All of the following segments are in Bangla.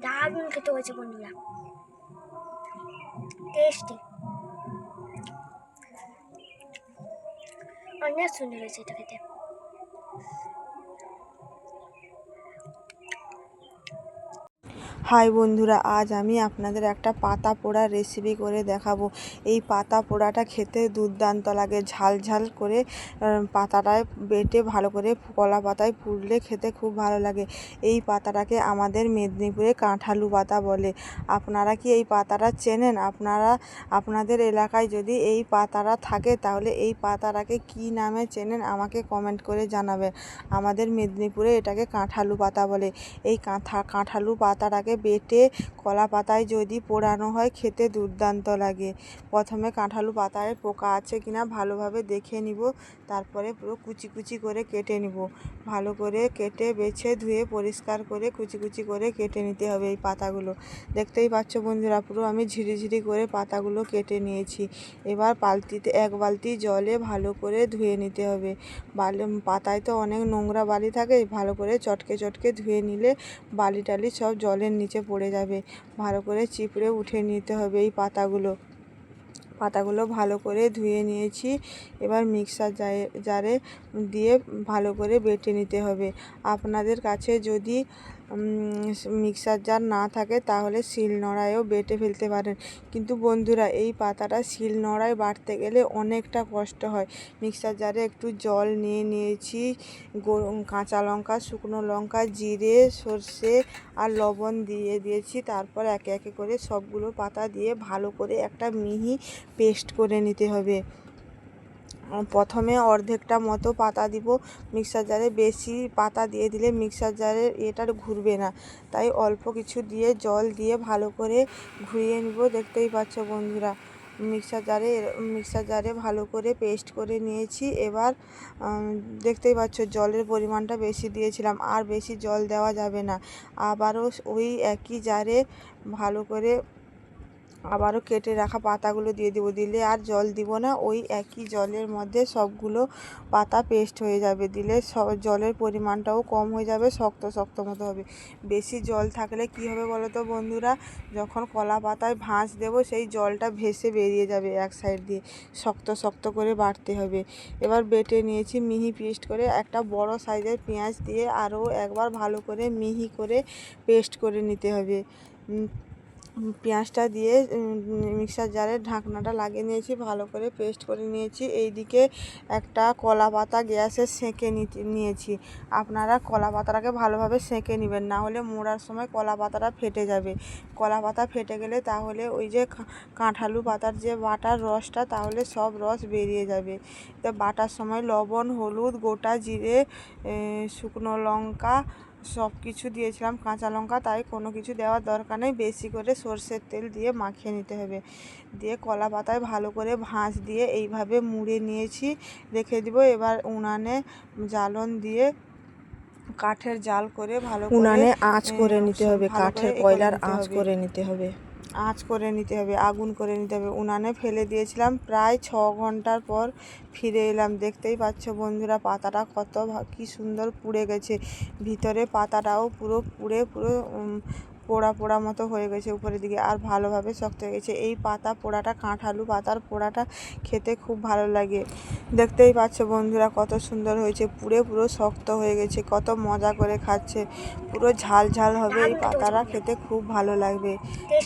দারুণ খেতে হয়েছে বন্ধুরা, টেস্টি, অনেক সুন্দর হয়েছে এটা খেতে। হাই বন্ধুরা, আজ আমি আপনাদের একটা পাতা পোড়া রেসিপি করে দেখাবো। এই পাতা পোড়াটা খেতে দুর্দান্ত লাগে। ঝাল ঝাল করে পাতাটায় বেটে ভালো করে কলা পাতায় পুড়লে খেতে খুব ভালো লাগে। এই পাতাটাকে আমাদের মেদিনীপুরে কাঁঠালু পাতা বলে। আপনারা কি এই পাতাটা চেনেন? আপনাদের এলাকায় যদি এই পাতাটা থাকে তাহলে এই পাতাটাকে কি নামে চেনেন আমাকে কমেন্ট করে জানাবেন। আমাদের মেদিনীপুরে এটাকে কাঁঠালু পাতা বলে। এই কাঁঠালু পাতাটাকে বেটে কলা পাতায় যদি পোড়ানো হয় খেতে দুর্দান্ত লাগে। প্রথমে কাঁঠালু পাতায় পোকা আছে কিনা ভালোভাবে দেখে নিব, তারপরে পুরো কুচি কুচি করে কেটে নিব। ভালো করে কেটে বেছে ধুয়ে পরিষ্কার করে কুচি কুচি করে কেটে নিতে হবে এই পাতাগুলো। দেখতেই পাচ্ছ বন্ধুরা, পুরো আমি ঝিরিঝিরি করে পাতাগুলো কেটে নিয়েছি। এবার এক বালতি জলে ভালো করে ধুয়ে নিতে হবে। পাতায় তো অনেক নোংরা বালি থাকে, ভালো করে চটকে চটকে ধুয়ে নিলে বালি টালি সব জলের নিচে পড়ে যাবে। ভালো করে চিপড়ে উঠে নিতে হবে এই পাতাগুলো ভালো করে ধুয়ে নিয়েছি। এবার মিক্সার জারে দিয়ে ভালো করে বেটে নিতে হবে। আপনাদের কাছে যদি মিক্সার জার না থাকে তাহলে শিলনোড়ায়ও বেটে ফেলতে পারেন। কিন্তু বন্ধুরা, এই পাতাটা শিলনোড়ায় বাটতে গেলে অনেকটা কষ্ট হয়। মিক্সার জারে একটু জল নিয়েছি, কাঁচা লঙ্কা, শুকনো লঙ্কা, জিরে, সর্ষে আর লবণ দিয়ে দিয়েছি। তারপর একে একে করে সবগুলো পাতা দিয়ে ভালো করে একটা মিহি পেস্ট করে নিতে হবে। প্রথমে অর্ধেকটা মতো পাতা দিব মিক্সার জারে। বেশি পাতা দিয়ে দিলে মিক্সার জারের এটার ঘুরবে না, তাই অল্প কিছু দিয়ে জল দিয়ে ভালো করে ঘুরিয়ে নিব। দেখতেই পাচ্ছ বন্ধুরা, মিক্সার জারে ভালো করে পেস্ট করে নিয়েছি। এবার দেখতেই পাচ্ছ জলের পরিমাণটা বেশি দিয়েছিলাম, আর বেশি জল দেওয়া যাবে না। আবারও ওই একই জারে ভালো করে আবারও কেটে রাখা পাতাগুলো দিয়ে দেবো। দিলে আর জল দিব না, ওই একই জলের মধ্যে সবগুলো পাতা পেস্ট হয়ে যাবে। দিলে জলের পরিমাণটাও কম হয়ে যাবে, শক্ত শক্ত মতো হবে। বেশি জল থাকলে কি হবে বলো তো বন্ধুরা, যখন কলা পাতায় ভাঁজ দেবো সেই জলটা ভেসে বেরিয়ে যাবে এক সাইড দিয়ে। শক্ত শক্ত করে বাটতে হবে। এবার বেটে নিয়েছি মিহি পেস্ট করে। একটা বড় সাইজের পেঁয়াজ দিয়ে আরও একবার ভালো করে মিহি করে পেস্ট করে নিতে হবে। পেঁয়াজটা দিয়ে মিক্সার জারের ঢাকনাটা লাগিয়ে নিয়েছি, ভালো করে পেস্ট করে নিয়েছি। এইদিকে একটা কলা পাতা গ্যাসে সেঁকে নিয়েছি। আপনারা কলা পাতাটাকে ভালোভাবে সেঁকে নেবেন, না হলে মোড়ার সময় কলা পাতাটা ফেটে যাবে। কলা পাতা ফেটে গেলে তাহলে ওই যে কাঁঠালু পাতার যে বাটার রসটা, তাহলে সব রস বেরিয়ে যাবে। তো বাটার সময় লবণ, হলুদ, গোটা জিরে, শুকনো লঙ্কা সব কিছু দিয়েছিলাম, কাঁচা লঙ্কা, তাই কোনো কিছু দেওয়ার দরকার নেই। বেশি করে সর্ষের তেল দিয়ে মাখিয়ে নিতে হবে। দিয়ে কলা পাতায় ভালো করে ভাঁজ দিয়ে এইভাবে মুড়ে নিয়েছি, রেখে দিব। এবার উনানে জ্বালন দিয়ে কাঠের জাল করে ভালো করে উনানে আঁচ করে নিতে হবে। কাঠের কয়লার আঁচ করে নিতে হবে। আগুন করে নিতে হবে। উনানে ফেলে দিয়েছিলাম। প্রায় 6 ঘন্টার পর ফিরে এলাম। দেখতেই পাচ্ছ বন্ধুরা, পাতাটা কি সুন্দর পুড়ে গেছে। ভিতরে পাতাটাও পুরো পুড়ে পোড়া পোড়া মতো হয়ে গেছে উপরের দিকে, আর ভালোভাবে শক্ত হয়ে গেছে। এই পাতা পোড়াটা, কাঁঠালু পাতার পোড়াটা খেতে খুব ভালো লাগে। দেখতেই পাচ্ছ বন্ধুরা কত সুন্দর হয়েছে, পুরো শক্ত হয়ে গেছে। কত মজা করে খাচ্ছে, পুরো ঝাল ঝাল হবে। এই পাতাটা খেতে খুব ভালো লাগবে।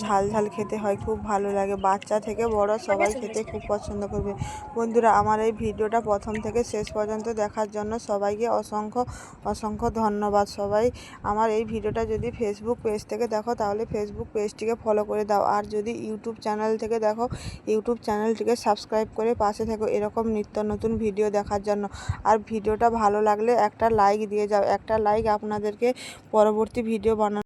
ঝাল ঝাল খেতে হয়, খুব ভালো লাগে। বাচ্চা থেকে বড় সবাই খেতে খুব পছন্দ করবে। বন্ধুরা, আমার এই ভিডিওটা প্রথম থেকে শেষ পর্যন্ত দেখার জন্য সবাইকে অসংখ্য অসংখ্য ধন্যবাদ। সবাই আমার এই ভিডিওটা যদি ফেসবুক পেজ থেকে দেখো তাহলে ফেসবুক পেজটিকে ফলো করে দাও, আর যদি ইউটিউব চ্যানেল থেকে দেখো ইউটিউব চ্যানেলটিকে সাবস্ক্রাইব করে পাশে থেকো এরকম নিত্য নতুন ভিডিও দেখার জন্য। আর ভিডিওটা ভালো লাগলে একটা লাইক দিয়ে যাও। একটা লাইক আপনাদেরকে পরবর্তী ভিডিও বানানো